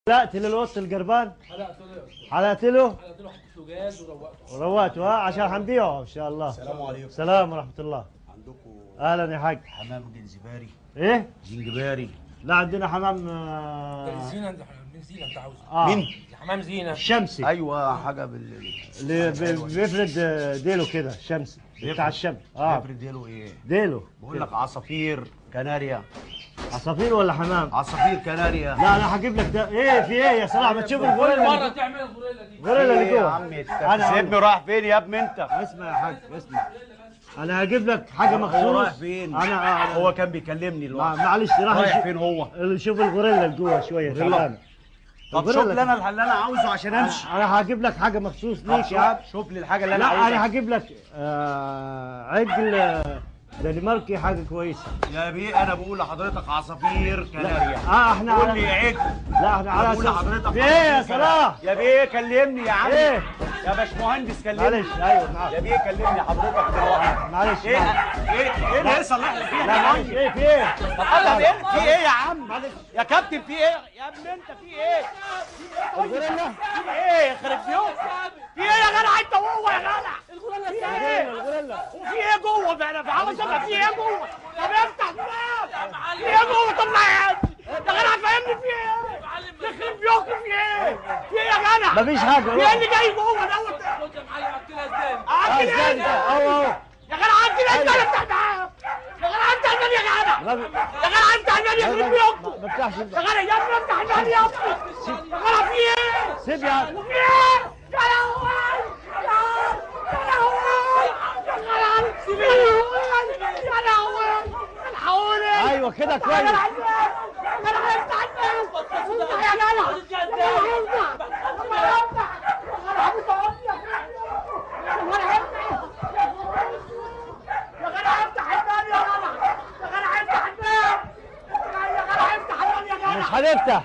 حلقت له القط القربان؟ حلقت له حطيت له جاز وروقته عشان هنبيعه ان شاء الله. السلام عليكم. السلام ورحمه الله. عندكم اهلا يا حاج. حمام جنزباري؟ ايه؟ جنجباري؟ لا عندنا حمام زينه. من زينه انت عاوزه؟ مين؟ حمام زينه الشمسي. ايوه حاجه اللي بيفرد ديله كده، الشمسي بتاع الشمس. بيفرد ديله ايه؟ ديله بقول لك عصافير كناريا. عصافير ولا حمام؟ عصافير كناريا. لا انا هجيب لك ده. ايه في ايه يا صلاح؟ ما تشوف الغوريلا مره تعمل الغوريلا دي. الغوريلا اللي ايه يا جوه. عمي؟ انا سيبني رايح فين يا ابني انت؟ اسمع يا حاج اسمع، انا هجيب لك حاجه مخصوص. هو رايح فين؟ انا هو كان بيكلمني دلوقتي. معلش رايح فين هو؟ شوف الغوريلا اللي جوه شويه تعبانه. طب شوف لي انا اللي انا عاوزه عشان امشي. انا هجيب لك حاجه مخصوص ليك يا عم. شوف لي الحاجه اللي انا لا عاوزها. انا هجيب لك عجل دنماركي حاجه كويسه. يا بيه انا بقول لحضرتك عصافير كناريا. احنا قول لي عجل. لا احنا على بقول لحضرتك في ايه يا صلاح؟ يا بيه كلمني يا عم. ايه يا باشمهندس كلمني. معلش ايوه معاك. يا بيه كلمني حضرتك دلوقتي. معلش ايه ايه اللي يصلح لي فيها؟ لا معلش ايه في ايه؟ طب انا في ايه يا عم؟ يا كابتن في ايه؟ يا ابني انت في ايه؟ الغوريلا في ايه يخرب بيوتك؟ في ايه يا جدع انت وهو يا جدع؟ الغوريلا وفي ايه جوه بقى؟ انا عاوز ابقى في ايه جوه؟ طب افتح الباب. في ايه جوه؟ طلع يا جدع فهمني في ايه؟ يخرب بيوتك في ايه؟ في ايه يا جدع؟ مفيش حاجه. في ايه اللي جاي جوه دوت؟ خد يا معلم اكلها ازاي؟ اكل ايه ده؟ اهو يا جدع اكل ايه ده؟ افتح الباب. يا جدع افتح الباب يا جدع. يا جدع افتح الباب يخرب بيوتك. ما بفتحش. يا جدع يا ابني افتح الباب يا ابني. يا جدع في ايه؟ سيب يا عم. وفي ايه؟ يا لهوي يا لهوي يا جدع يا لهوي الحقوني. ايوه كده كويس. يا جدع افتح الباب. افتح يا جدع. يا جدع افتح. يا افتح. يا جدع افتح الباب يا جدع. يا جدع افتح الباب. يا جدع افتح الباب يا جدع. مش هنفتح.